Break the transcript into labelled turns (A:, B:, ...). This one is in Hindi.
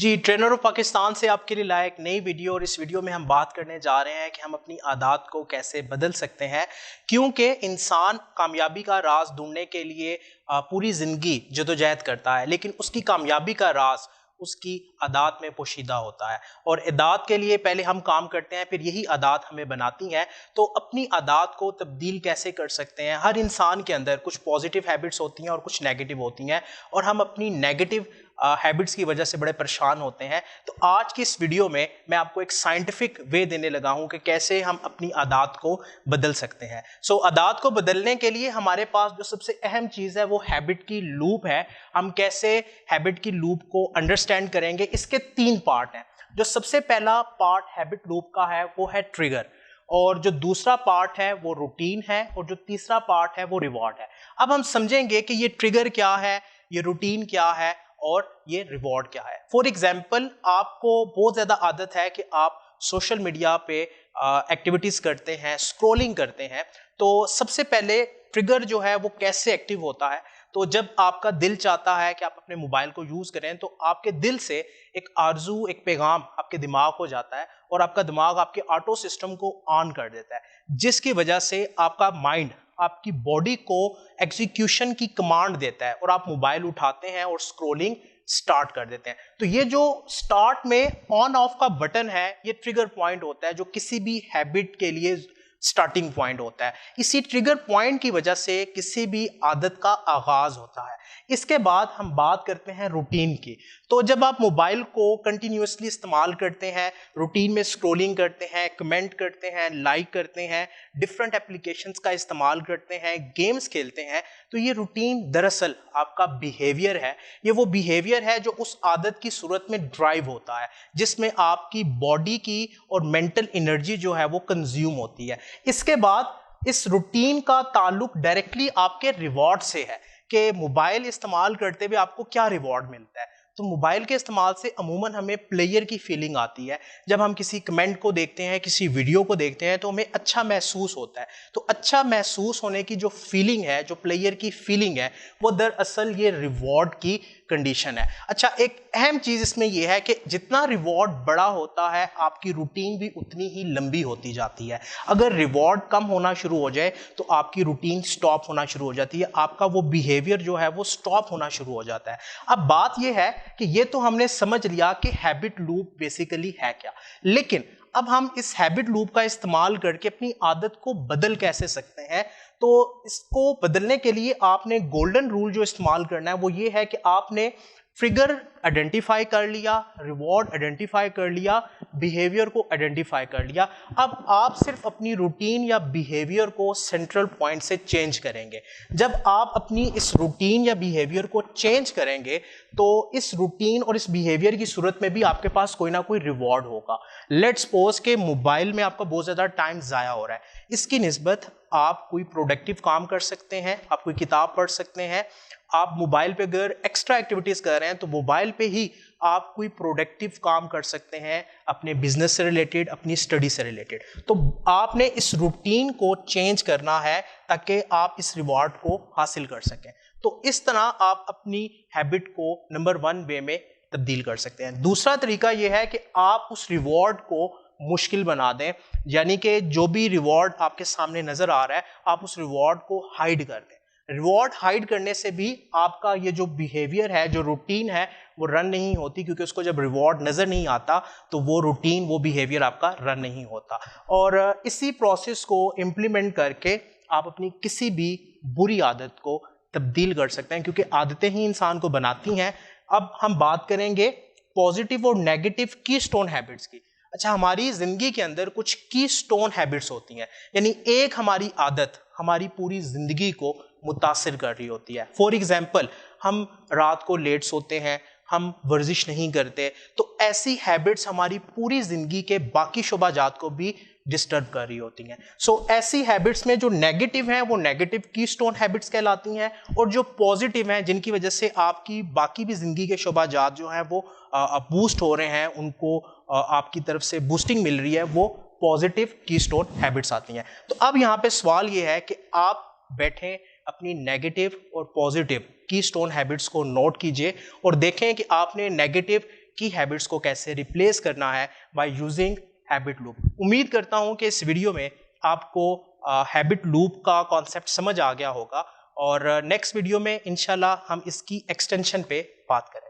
A: जी, ट्रेनर ऑफ पाकिस्तान से आपके लिए लाया एक नई वीडियो। और इस वीडियो में हम बात करने जा रहे हैं कि हम अपनी आदत को कैसे बदल सकते हैं, क्योंकि इंसान कामयाबी का राज ढूंढने के लिए पूरी ज़िंदगी जदोजहद करता है, लेकिन उसकी कामयाबी का राज उसकी आदत में पोशीदा होता है। और आदत के लिए पहले हम काम करते हैं, फिर यही आदत हमें बनाती हैं। तो अपनी आदत को तब्दील कैसे कर सकते हैं? हर इंसान के अंदर कुछ पॉजिटिव हैबिट्स होती हैं और कुछ नेगेटिव होती हैं, और हम अपनी नेगेटिव हैबिट्स की वजह से बड़े परेशान होते हैं। तो आज की इस वीडियो में मैं आपको एक साइंटिफिक वे देने लगा हूं कि कैसे हम अपनी आदत को बदल सकते हैं। आदत को बदलने के लिए हमारे पास जो सबसे अहम चीज़ है वो हैबिट की लूप है। हम कैसे हैबिट की लूप को अंडरस्टैंड करेंगे? इसके 3 पार्ट हैं। जो सबसे पहला पार्ट हैबिट लूप का है वो है ट्रिगर, और जो दूसरा पार्ट है वो रूटीन है, और जो तीसरा पार्ट है वो रिवॉर्ड है। अब हम समझेंगे कि ये ट्रिगर क्या है, ये रूटीन क्या है और ये रिवॉर्ड क्या है। फॉर एग्जाम्पल, आपको बहुत ज़्यादा आदत है कि आप सोशल मीडिया पे एक्टिविटीज़ करते हैं, स्क्रॉलिंग करते हैं। तो सबसे पहले ट्रिगर जो है वो कैसे एक्टिव होता है? तो जब आपका दिल चाहता है कि आप अपने मोबाइल को यूज़ करें, तो आपके दिल से एक आरजू, एक पैगाम आपके दिमाग को जाता है, और आपका दिमाग आपके ऑटो सिस्टम को ऑन कर देता है, जिसकी वजह से आपका माइंड आपकी बॉडी को एग्जीक्यूशन की कमांड देता है, और आप मोबाइल उठाते हैं और स्क्रॉलिंग स्टार्ट कर देते हैं। तो ये जो स्टार्ट में ऑन ऑफ का बटन है, ये ट्रिगर पॉइंट होता है, जो किसी भी हैबिट के लिए स्टार्टिंग पॉइंट होता है। इसी ट्रिगर पॉइंट की वजह से किसी भी आदत का आगाज होता है। इसके बाद हम बात करते हैं रूटीन की। तो जब आप मोबाइल को कंटिन्यूसली इस्तेमाल करते हैं, रूटीन में स्क्रॉलिंग करते हैं, कमेंट करते हैं, लाइक करते हैं, डिफरेंट एप्लीकेशंस का इस्तेमाल करते हैं, गेम्स खेलते हैं, तो ये रूटीन दरअसल आपका बिहेवियर है। ये वो बिहेवियर है जो उस आदत की सूरत में ड्राइव होता है, जिसमें आपकी बॉडी की और मेंटल एनर्जी जो है वो कंज्यूम होती है। इसके बाद इस रूटीन का ताल्लुक डायरेक्टली आपके रिवॉर्ड से है कि मोबाइल इस्तेमाल करते हुए आपको क्या रिवॉर्ड मिलता है। तो मोबाइल के इस्तेमाल से अमूमन हमें प्लेयर की फीलिंग आती है। जब हम किसी कमेंट को देखते हैं, किसी वीडियो को देखते हैं, तो हमें अच्छा महसूस होता है। तो अच्छा महसूस होने की जो फीलिंग है, जो प्लेयर की फीलिंग है, वो दरअसल ये रिवॉर्ड की कंडीशन है। अच्छा, एक अहम चीज इसमें यह है कि जितना रिवॉर्ड बड़ा होता है, आपकी रूटीन भी उतनी ही लंबी होती जाती है। अगर रिवॉर्ड कम होना शुरू हो जाए तो आपकी रूटीन स्टॉप होना शुरू हो जाती है, आपका वो बिहेवियर जो है वो स्टॉप होना शुरू हो जाता है। अब बात यह है कि ये तो हमने समझ लिया कि हैबिट लूप बेसिकली है क्या, लेकिन अब हम इस हैबिट लूप का इस्तेमाल करके अपनी आदत को बदल कैसे सकते हैं? तो इसको बदलने के लिए आपने गोल्डन रूल जो इस्तेमाल करना है वो ये है कि आपने ट्रिगर आइडेंटिफाई कर लिया, रिवॉर्ड आइडेंटिफाई कर लिया, बिहेवियर को आइडेंटिफाई कर लिया। अब आप सिर्फ अपनी रूटीन या बिहेवियर को सेंट्रल पॉइंट से चेंज करेंगे। जब आप अपनी इस रूटीन या बिहेवियर को चेंज करेंगे, तो इस रूटीन और इस बिहेवियर की सूरत में भी आपके पास कोई ना कोई रिवॉर्ड होगा। लेट्स सपोज के मोबाइल में आपका बहुत ज़्यादा टाइम ज़ाया हो रहा है, इसकी निस्बत आप कोई प्रोडक्टिव काम कर सकते हैं, आप कोई किताब पढ़ सकते हैं। आप मोबाइल पे अगर एक्स्ट्रा एक्टिविटीज कर रहे हैं, तो मोबाइल पे ही आप कोई प्रोडक्टिव काम कर सकते हैं, अपने बिजनेस से रिलेटेड, अपनी स्टडी से रिलेटेड। तो आपने इस रूटीन को चेंज करना है ताकि आप इस रिवॉर्ड को हासिल कर सकें। तो इस तरह आप अपनी हैबिट को नंबर 1 वे में तब्दील कर सकते हैं। दूसरा तरीका यह है कि आप उस रिवॉर्ड को मुश्किल बना दें, यानी कि जो भी रिवॉर्ड आपके सामने नजर आ रहा है, आप उस रिवॉर्ड को हाइड कर दें। रिवॉर्ड हाइड करने से भी आपका ये जो बिहेवियर है, जो रूटीन है, वो रन नहीं होती, क्योंकि उसको जब रिवॉर्ड नजर नहीं आता तो वो रूटीन, वो बिहेवियर आपका रन नहीं होता। और इसी प्रोसेस को इम्प्लीमेंट करके आप अपनी किसी भी बुरी आदत को तब्दील कर सकते हैं, क्योंकि आदतें ही इंसान को बनाती हैं। अब हम बात करेंगे पॉजिटिव और नेगेटिव की स्टोन हैबिट्स की। अच्छा, हमारी जिंदगी के अंदर कुछ की स्टोन हैबिट्स होती हैं, यानी एक हमारी आदत हमारी पूरी जिंदगी को मुतासिर कर रही होती है। फॉर एग्जाम्पल, हम रात को लेट सोते हैं, हम वर्जिश नहीं करते, तो ऐसी हैबिट्स हमारी पूरी जिंदगी के बाकी शोबाजात को भी डिस्टर्ब कर रही होती हैं। ऐसी हैबिट्स में जो नेगेटिव हैं वो नेगेटिव की स्टोन हैबिट्स कहलाती हैं, और जो पॉजिटिव हैं, जिनकी वजह से आपकी बाकी भी जिंदगी के शोबाजात जो हैं वो बूस्ट हो रहे हैं, उनको आपकी तरफ से बूस्टिंग मिल रही है, वो पॉजिटिव की स्टोन हैबिट्स आती हैं। तो अब यहाँ पे सवाल ये है कि आप बैठें, अपनी नेगेटिव और पॉजिटिव की स्टोन हैबिट्स को नोट कीजिए और देखें कि आपने नेगेटिव की हैबिट्स को कैसे रिप्लेस करना है बाय यूजिंग हैबिट लूप। उम्मीद करता हूं कि इस वीडियो में आपको हैबिट लूप का कॉन्सेप्ट समझ आ गया होगा और नेक्स्ट वीडियो में इंशाल्लाह हम इसकी एक्सटेंशन पे बात करें।